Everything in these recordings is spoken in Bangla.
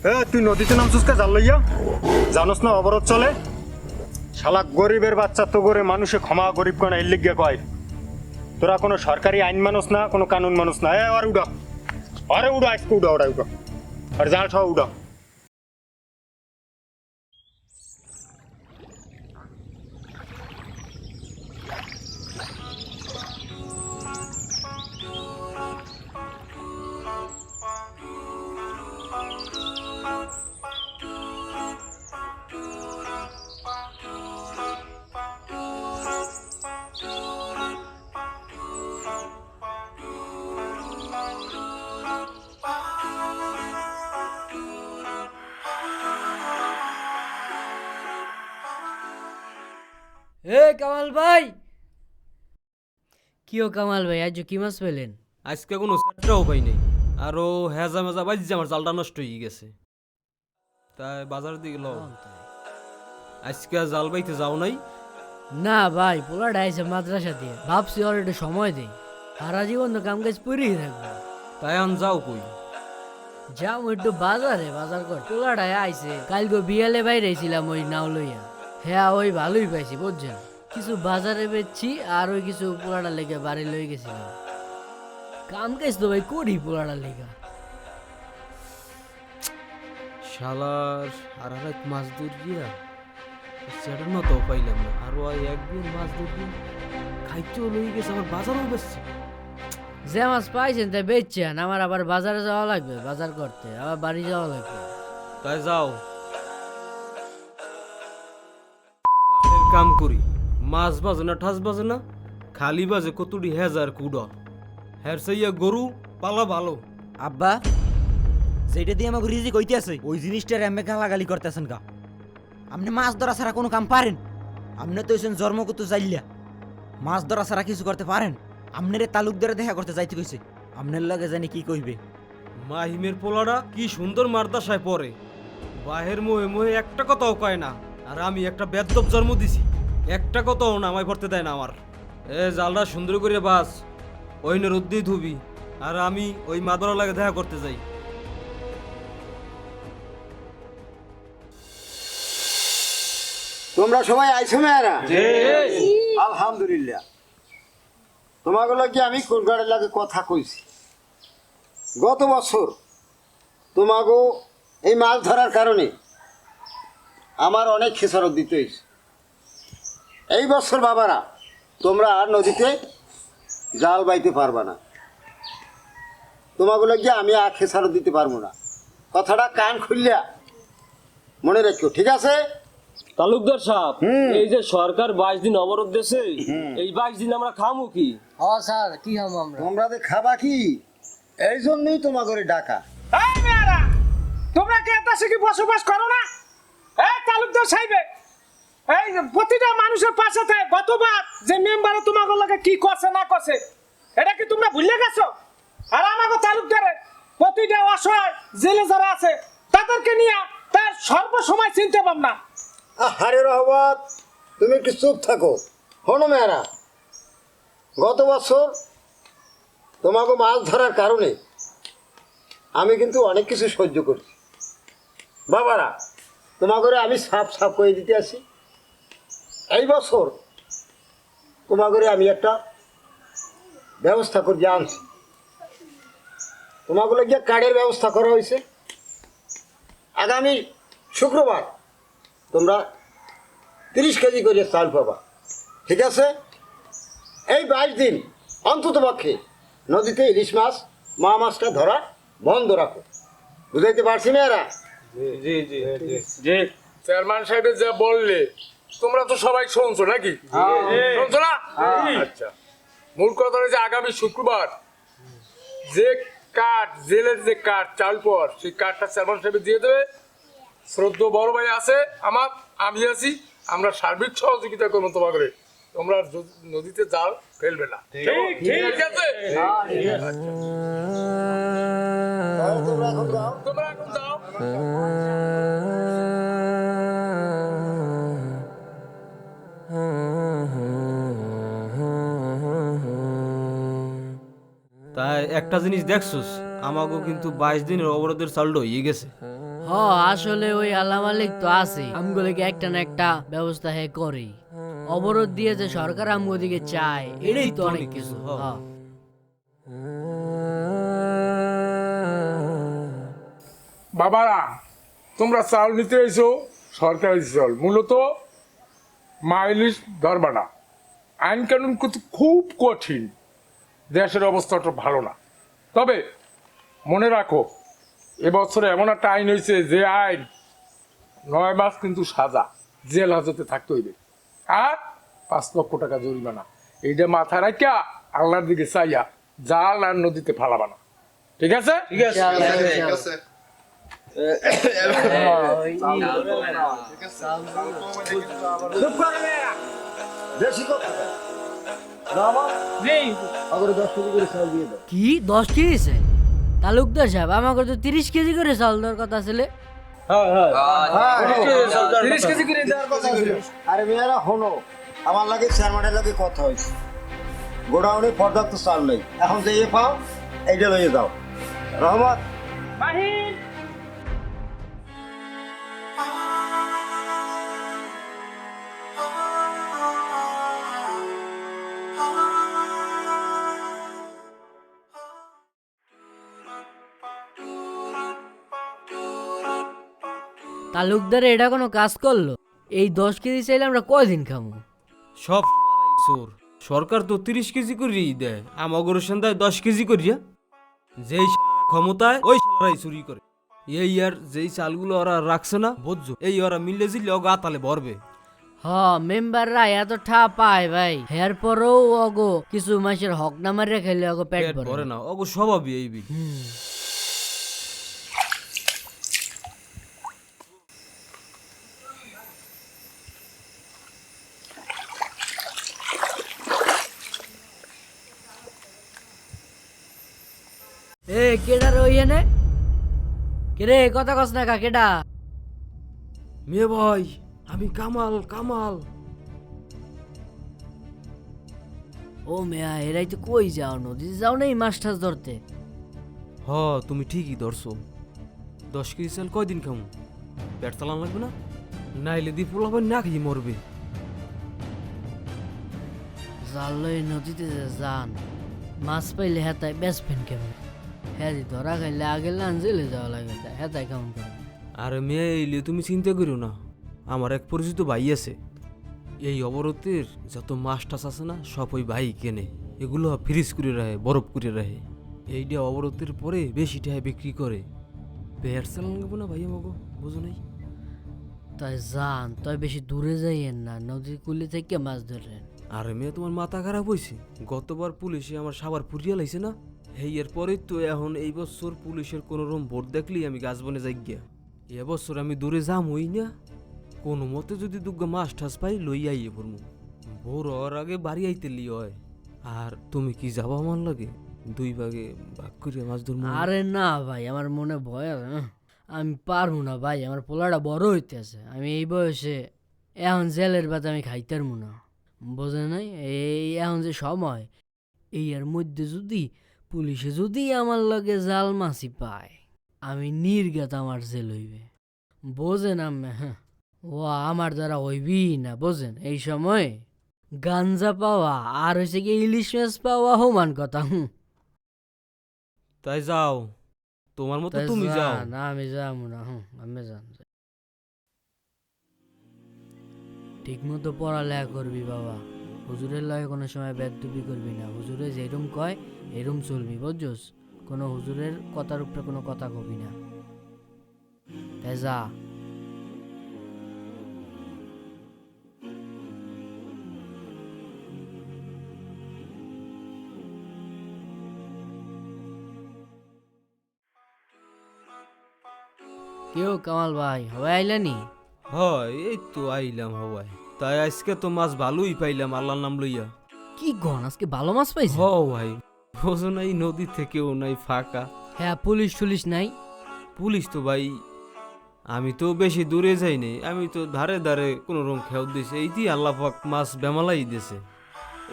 তুই নদীতে নামছিস কে জাল লইয়া? জানোস না অবরোধ চলে? শালা গরিবের বাচ্চা তো করে মানুষে ক্ষমা গরিব কোন এর লিগে কয়। তোরা কোনো সরকারি আইন মানুষ না, কোনো কানুন মানুষ না। আরে উড়া, আরে উড়া, আজকে উড়া, ওটা উড়া, আর জাল সহ উড়া। এ কামাল ভাই, কিও কামাল ভাই, আজ কি মাছ পেলেন? আজকে কোনো সেটটাও পাই নাই। আরো হেজা মেজা বাজছে, আমার জালটা নষ্ট হয়ে গেছে। তাই বাজার দিকে লও। আজকে জাল বাইতে যাও নাই? না ভাই, পোলাটা আইছে মাদ্রাসা দিয়ে, ভাবছি ওর একটু সময় দেই। সারা জীবন তো কাম কাজ পড়েই থাকবো। তাই আন যাও কই? যাও একটু বাজারে, বাজার কর। পোলাটা আইছে, কালকে বিয়ালে বাইরে ছিলাম ওই নাও লইয়া। হ্যাঁ, ওই ভালোই পাইছি বুঝছেন। কিছু বাজারে বেচছি আর ওই কিছু পোলাটা লেগে বাড়ি লই গেছিলাম। কাম কাজ তো ভাই করি পোলাটা লেগা। শালার আর এক মাছ ধরিয়া সেটার মতো পাইলাম না। আরো একদিন মাছ ধরিয়া খাইতেও লই গেছে, আমার বাজারও বেচছে। যে মাছ পাইছেন তাই বেচছেন, আমার আবার বাজারে যাওয়া লাগবে, বাজার করতে আবার বাড়ি যাওয়া লাগবে। তাই যাও, বাড়ির কাম করি। মাছ বাজে না, ঠাস বাজে না, খালি বাজে কতুটি হেজার কুড়া। হের সাইয়া গরু পালা ভালো। আব্বা, যেটা দিয়ে আমাকে রিজিক হইতেছে ওই জিনিসটার এমনি গালাগালি করতেছেন গা। আপনি মাছ ধরা ছাড়া কোনো কাম পারেন? আপনি তো হইছেন জন্মগত জাইল্লা, মাছ ধরা ছাড়া কিছু করতে পারেন? আপনারে তালুকদারে দেখা করতে যাইতে কইছে, আপনার লাগে জানি কি কইবে। মাহিমের পোলাটা কি সুন্দর মারদাসায় পড়ে, বাহের মোহে মোহে একটা কথাও কয় না। আর আমি একটা বেদব জন্ম দিছি, একটা কথাও না আমায় ভরতে দেয় না আমার। এ জালটা সুন্দর করে বাস, ওই রুদ্দি ধুবি, আর আমি ওই মাদরা লাগে দেখা করতে যাই। তোমরা সবাই আইছো মেয়েরা? আলহামদুলিল্লাহ। তোমাগুলো কি আমি কোরগাড়ের লাগে কথা কইছি। গত বছর তোমাগো এই মাছ ধরার কারণে আমার অনেক খেসারত দিতে হয়েছে। এই বছর বাবারা তোমরা আর নদীতে জাল বাইতে পারবা না। তোমাগুলো গিয়ে আমি আর খেসারত দিতে পারবো না। কথাটা কান খুললিয়া মনে রেখো, ঠিক আছে? তালুকদার সাহেব, এই যে সরকার 22 দিন অবরোধ দিয়েছে, এই 22 দিন আমরা খামু কি? হ্যাঁ স্যার, কি হবো আমরা? তোমরা যে খাবা কি, এই জন্যই তোমার ঘরে ডাকা। এই মেয়েরা, তোমরা কি এত কি বসবাস করো না? এই তালুকদার সাহেব, এই প্রতিটা মানুষের পাশে থাকে। গতবার যে মেম্বারে তোমাকে লাগে কি করছে না করছে, এটা কি তোমরা ভুলে গেছো? আর আমাকে তালুকদারে প্রতিটা অসহায় জেলে যারা আছে তাদেরকে নিয়ে তার সর্বসময় চিনতে পার না। আরে রহমত, তুমি একটু চুপ থাকো। হনো মেয়েরা, গত বছর তোমাকে মাছ ধরার কারণে আমি কিন্তু অনেক কিছু সহ্য করছি। বাবারা, তোমাকে আমি সাফ সাফ করে দিতে আসি, এই বছর তোমাকে আমি একটা ব্যবস্থা করে আনছি। তোমাগুলো গিয়ে কার্ডের ব্যবস্থা করা হয়েছে। আগামী শুক্রবার তোমরা 30 কেজি করে চাল পাবা, ঠিক আছে? এই 22 দিন অন্তত পক্ষে নদীতে ইলিশ মাছ, মা মাছটা ধরা বন্ধ রাখো। বুঝাইতে পারছি মেয়েরা? জি জি জি। চেয়ারম্যান সাহেব যা বললে তোমরা তো সবাই শুনছো নাকি? শুনছো না? আচ্ছা, মূল কথা হচ্ছে আগামী শুক্রবার যে কার্ড, জেলের যে কার্ড চাল পর, সেই কার্ডটা চেয়ারম্যান সাহেব দিয়ে দেবে। শ্রদ্ধেয় বড় ভাই আছে আমার, আমি আছি, আমরা সার্বিক সহযোগিতা করবো তোমাকে। তোমরা নদীতে জাল ফেলবে না, ঠিক আছে? তাহলে তোমরা এখন যাও। তোমরা এখন যাও। তাই একটা জিনিস দেখছুস, আমাকেও কিন্তু 22 দিনের অবরোধের চালটা হয়ে গেছে। আসলে ওই আল্লাহ মালিক তো আছে আমগুলোকে একটা না একটা ব্যবস্থা হে করে অবরোধ দিয়ে যে সরকার আমগো দিকে চায় এটাই তো অনেক কিছু হ। বাবারা তোমরা চাল নিতে এসো সরকারি চাল, মূলত মাইলিশ ধরবা না। আইন কানুন কিন্তু খুব কঠিন, দেশের অবস্থাটা ভালো না। তবে মনে রাখো এবছরে এমন একটা আইন হয়েছে যে আইন 9 মাস কিন্তু সাজা, জেল হাজতে থাকতে হইবে, আর 5 লক্ষ টাকা জরিমানা। এইটা মাথা রাখিয়া আল্লাহর দিকে চাইয়া জাল আর নদীতে ফালাবা না, ঠিক আছে? চুপ করে মেয়েরা, বেশি কথা বলে। আগরে 10 কেজি করে চাল দিয়ে দাও। কি 10 কেজি চাই? তালুকদার সাহেব আমাকে তো 30 কেজি করে চাল দেওয়ার কথা ছিল। 30 কেজি করে দেওয়ার কথা ছিল। আরে মেয়েরা হনো, আমার লাগে চেয়ারম্যানের লাগে কথা হয়েছে, গোডাউনে পর্যাপ্ত চাল নেই, এখন যে পাও এইটা লইয়ে যাও। রহমত, তালুকদার এটা কোনো কাজ করলো? এই 10 কেজি চাইলে আমরা কয়দিন খাবো? সব শালারাই চোর। সরকার তো 30 কেজি করেই দেয়, আমাগর সন্ধ্যায় 10 কেজি করিয়া। যেই শালারা ক্ষমতায় ওই শালারাই চুরি করে। এই আর যেই চালগুলো ওরা রাখছে না বুঝছো, এই ওরা মিলে জিলে অগো আতালে ভরবে। মেম্বাররা এত ঠা পায় ভাই, এর পরেও অগো কিছু মাসের হক না মারিয়া খাইলে অগো পেট পেট ভরে ভরে না, অগো স্বভাবই এই বিল। এ কেডা রইয়ে নে কেরে কথা কস না কা কেডা? মেয়ে ভাই আমি কামাল কামাল। ও মেয়া এরাই তো কই যাও, নদী যাও না এই মাছ টাছ ধরতে? তুমি ঠিকই ধরছো। 10 কেজি চাল কয়দিন খামু? পেট চালান লাগবে না, নাইলে দি পোলাপান না খেয়ে মরবে। জাল লই নদীতে যে যান, মাছ পাইলে হেতায় বেচবেন কেমন? হ্যাঁ ধরা খাইলে আগে লান জেলে যাওয়া লাগে, হেতায় কেমন করে? আরে মেয়ে এইলে তুমি চিন্তা করো না, আমার এক পরিচিত ভাই আছে। এই অবরোধের যত মাছ টাছ আছে না সব ওই ভাই কেনে, এগুলো ফ্রিজ করে রাখে, বরফ করে রাখে। এইটা অবরোধের পরে বেশি টাকা বিক্রি করে। পেট চালান লাগবে না ভাই আমাকে, বুঝো নাই? তাই যান, তাই বেশি দূরে যাইয়েন না, নদীর কুলি থেকে মাছ ধরেন। আরে মেয়ে তোমার মাথা খারাপ হয়েছে? গতবার পুলিশে আমার সাবার পুরিয়া লাইছে না, এই এর পরেই তো এখন এই বছর পুলিশের কোনো রকম ভোট দেখলেই আমি গাছ বনে যাই গিয়া। এবছর আমি দূরে যাম হই না, কোনো মতে যদি দুগ্গা মাছ ঠাস পাই লই আইয়ে পড়মু। ভোর হওয়ার আগে বাড়ি আইতে লি হয়। আর তুমি কি যাবা আমার লাগে? 2 ভাগে ভাগ করে মাছ ধরবো। আরে না ভাই, আমার মনে ভয় আছে, আমি পারবো না ভাই, আমার পোলাটা বড় হইতে আছে, আমি এই বয়সে এখন জেলের ভাত আমি খাইতে পারবো না, বোঝে নাই? এই এখন যে সময়, এই এর মধ্যে যদি পুলিশে যদি আমার লগে জাল মাছি পায়, আমি নির্গাত আমার জেল হইবে, বোঝেন? আমি ও আমার দ্বারা হইবি না, বোঝেন? এই সময় গাঞ্জা পাওয়া আর হয়েছে কি ইলিশ মাছ পাওয়া সমান কথা। তাই যাও, তোমার মতো তুমি যাও। না আমি যাবো না, আমি যান। ঠিক মতো পড়ালেখা করবি বাবা, হুজুরের লগে কোনো সময় বেদবি করবি না, হুজুরে যেরম কয় এরম চলবি, বুঝছস? কোনো হুজুরের কথার উপরে কোনো কথা কবি না, তাই যা। কেউ কামাল ভাই হবাই আইলানি? হয় এই তো আইলাম হওয়ায়। তাই আজকে তো মাছ ভালোই পাইলাম আল্লাহর নাম লইয়া। কি গন আজকে ভালো মাছ পাইছে? ভাই বোঝো নাই, নদী থেকেও নাই ফাঁকা। হ্যাঁ পুলিশ টুলিশ নাই? পুলিশ তো ভাই আমি তো বেশি দূরে যাই নাই, আমি তো ধারে ধারে কোন রকম খেয়াল দিয়েছে, এই দিয়ে আল্লাহ পাক মাছ বেমালাই দিয়েছে।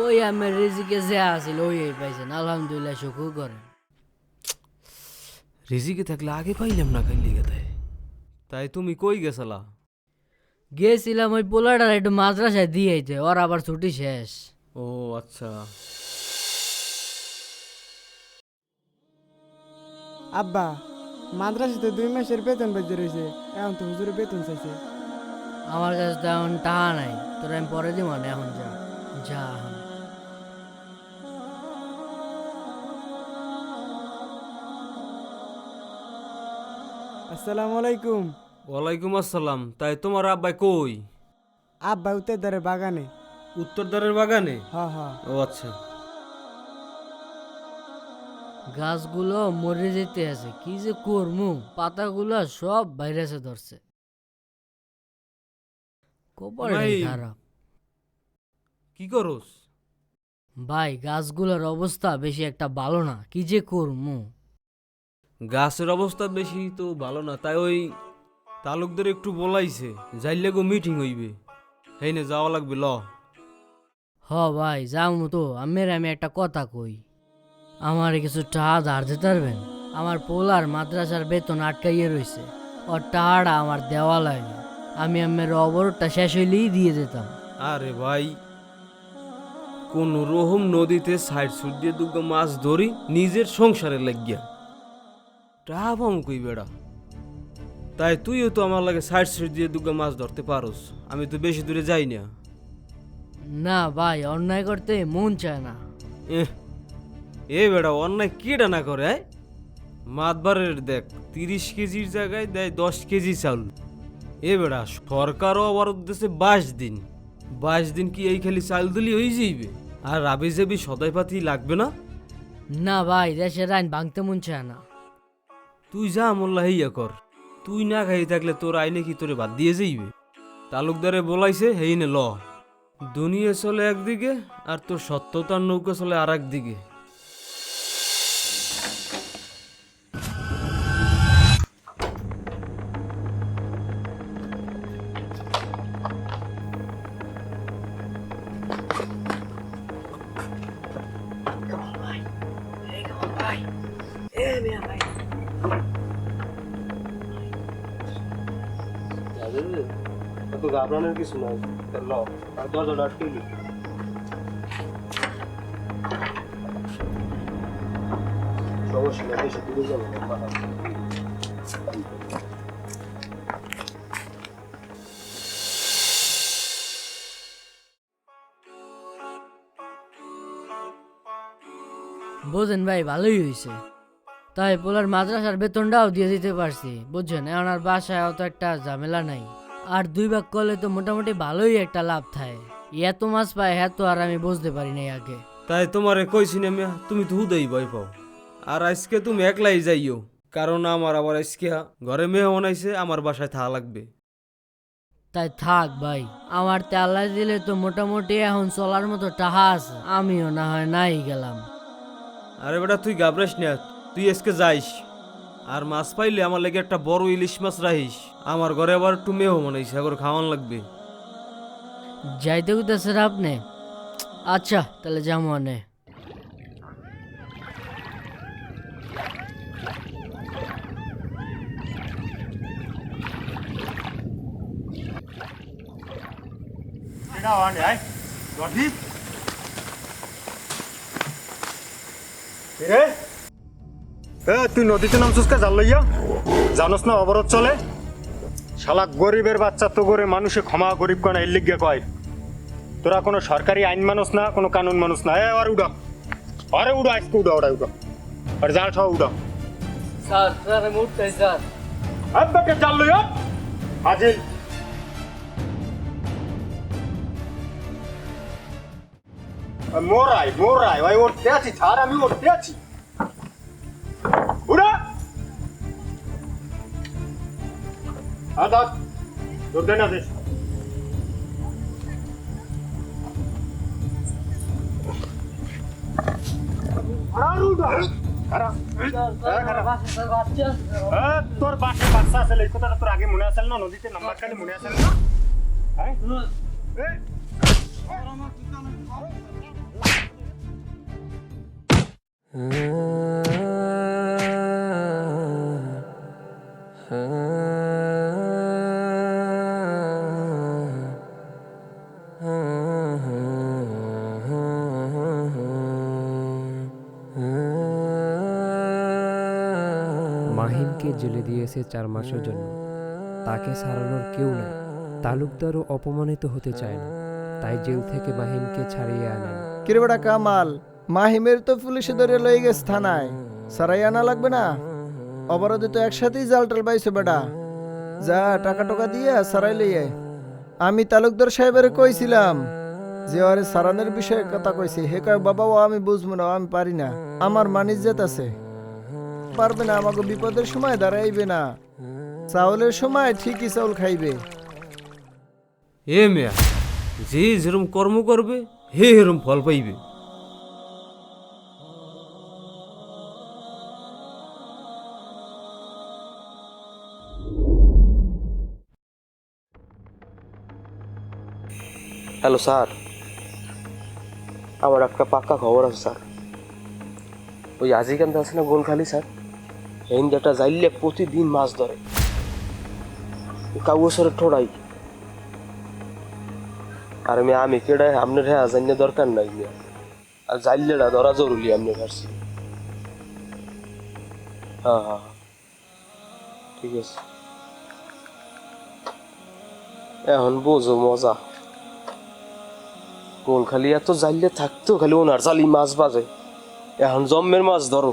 ওই আমার রিজিকে যে আসিল ওই পাইছেন, আলহামদুলিল্লাহ শুকুর করেন। রিজিকে থাকলে আগে পাইলাম না, খাইলে গেতায় তাই তুমি কই গেছলা? গেছিলাম ওই পোলাটার একটু মাদ্রাসায় দিয়ে আইতে, ওর আবার ছুটি শেষ। ও আচ্ছা। আব্বা মাদ্রাসাতে 2 মাসের বেতন বেঁধে রয়েছে, এখন তো হুজুরে বেতন চাইছে। আমার কাছে তো এখন টাকা নাই, তোর আমি পরে দিব না, এখন যা যা এখন। আসসালামু আলাইকুম। ওয়ালাইকুম আসসালাম। তাই তোমার আব্বাই কই? আব্বা উত্তর ধারে বাগানে। উত্তরদ্বারের বাগানে? হ্যাঁ হ্যাঁ। ও আচ্ছা। গাছগুলো মরে যেতে আছে, কি যে করমু, পাতাগুলো সব ভাইরাসে ধরছে, কপালটাই ভাই। খারাপ। কি করস? ভাই গাছগুলোর অবস্থা বেশি একটা ভালো না, কি যে করমু। গাছের অবস্থা বেশি তো ভালো না, তাই ওই তালুকদের একটু বলাইছে যাইলে গো মিটিং হইবে, হেইনে যাওয়া লাগবে ল। হ ভাই যামু তো। আমি একটা কথা কই, আমার কিছু টাকা ধার দিতে পারবেন? আমার পোলার মাদ্রাসার বেতন আটকাইয়ে রইছে, ওর টাকাটা আমার দেওয়া লাগে। আমি আমের অবরোধটা শেষ হইলেই দিয়ে দিতাম। আরে ভাই, কোন রকম নদীতে সাইড সুট দিয়ে দুগো মাছ ধরি নিজের সংসারে লাগিয়া, টাকা পামু কই বেড়া? তাই তুইও তো আমার লাগে সাইড সুট দিয়ে দুগো মাছ ধরতে পারোস, আমি তো বেশি দূরে যাই না। না ভাই, অন্যায় করতে মন চায় না। এহ, এ বেড়া অন্যায় কেডা না করে আয়? মাতবারের দেখ 30 কেজির জায়গায় দেয় 10 কেজি চাউল। এ বেড়া সরকারও আবার উদ্দেশ্যে 22 দিন কি এই খালি চাল দিলি হয়ে যাইবে? আর রাবি যাবি সদাই পাতি লাগবে না? না ভাই, দেশের আইন ভাঙতে মন চায় না। তুই যা মোল্লা হইয়া কর, তুই না খাই থাকলে তোর আইনে কি তোরে বাদ দিয়ে যাইবে? তালুকদারে বলাইছে হেইনে ল, দুনিয়া চলে একদিকে আর তোর সত্যতার নৌকা চলে আর একদিকে। তো ঘাবড়ানোর কিছু নাই, ল আর দরজাটা আটকে দিই। সমস্যা নেই, দেশে দূরে যাবো। বোঝেন ভাই, ভালোই হয়েছে, তাই পোলার মাদ্রাসার বেতনটাও দিয়ে দিতে পারছি, বুঝছেন। এখন আর বাসায় অত একটা ঝামেলা নাই, আর 2 ভাগ করলে তো মোটামুটি ভালোই একটা লাভ থাকে। এত মাছ পায় হ্যাঁ, তো আর আমি বুঝতে পারি নাই আগে। তাই তোমারে কইছি না মিয়া, তুমি তো হুদাই ভয় পাও। আর আজকে তুমি একলাই যাইও, কারণ আমার আবার আজকে ঘরে মেহমান আইছে, আমার বাসায় থাকা লাগবে। তাই থাক ভাই, আমার তেলা দিলে তো মোটামুটি এখন চলার মতো টাহা আছে, আমিও না হয় নাই গেলাম। আরে বেটা তুই ঘাবড়াস না, তুই আজকে যাইস, আর মাছ পাইলে আমার লাগে একটা বড় ইলিশ মাছ রাখিস। আমার ঘরে আবার একটু মেহমান আইছে, এখন খাওয়ান লাগবে। যাইতে কোথাছেন আপনি? আচ্ছা তাহলে যাবো অনে। এটা আনে আয় রডি রে। তুই নদীতে নামছিস কে জাল লইয়া? জানোস না অবরোধ চলে? শালা গরিবের বাচ্চা তো করে মানুষে ক্ষমা গরিব কোন এর লিগে কয়। তোরা কোনো সরকারি আইন মানুষ না, কোনো কানুন মানুষ না। আর উড়া, আরে উড়া, আজকে উড়া, ওটা উড়া, আর জাল সহ উড়া। স্যার স্যার আমি উঠতেছি স্যার। আব্বাকে জাল লইয়া হাজির। মোরাই মোরাই ভাই, উঠতে আছি, ছাড়, আমি উঠতে আছি। উড়া আদা তোর দেন আদেশ। তোর বাসে বাচ্চা আছে, এই কথাটা তোর আগে মনে আছে না? নদীতে নাম্বার খালি মনে আছে না? হ্যাঁ হ্যাঁ জেলে দিয়েছে 4 মাসের জন্য। তাকে ছাড়ানোর কেউ নাই। তালুকদারও অপমানিত হতে চায় না, তাই জেল থেকে মাহিমকে ছাড়িয়ে আনেন। কিরে বেটা কামাল, মাহিমের তো পুলিশে ধরে লয়ে গেছে থানায়, সারাই আনা লাগবে না? অবরোধে তো একসাথেই জাল টাল পাইছে বেটা। যা টাকা টাকা দিয়ে সারাই লইয়ে। আমি তালুকদার সাহেবের কইছিলাম যে আরে সারানের বিষয়ে কথা কইছি, হে কয় বাবা ও আমি বুঝবো না, আমি পারি না, আমার মানিজ্জাত আছে, পারবে না, আমাকে বিপদের সময় দাঁড়াইবে না, চাউলের সময় ঠিকই চাউল খাইবে। এ মেয়া, যে যেরম কর্ম করবে হে হেরম ফল পাইবে। হ্যালো স্যার, আমার একটা পাক্কা খবর আছে স্যার। ওই আজিকান্ত আছে না গোলখালি স্যার, এই একটা যাইলে প্রতিদিন মাছ ধরে, কাগজের ঠোড়াই। আর আমি কেডাই আপনার হ্যাঁ জানিয়ে দরকার নাই, আর যাইলেটা ধরা জরুরি আপনার কাছে। হ্যাঁ হ্যাঁ ঠিক আছে। এখন বোঝো মজা, কোন খালি এত জাইলে থাকতো, খালি ওনার জালি মাছ বাজে, এখন জম্মের মাছ ধরো।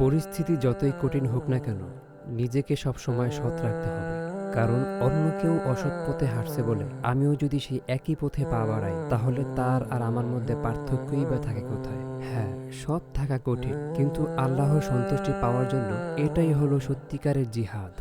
পরিস্থিতি যতই কঠিন হোক না কেন, নিজেকে সব সময় সৎ রাখতে হবে। কারণ অন্য কেউ অসৎ পথে হাঁটছে বলে আমিও যদি সেই একই পথে পা বাড়াই, তাহলে তার আর আমার মধ্যে পার্থক্যই বা থাকে কোথায়? হ্যাঁ, সৎ থাকা কঠিন, কিন্তু আল্লাহর সন্তুষ্টি পাওয়ার জন্য এটাই হলো সত্যিকারের জিহাদ।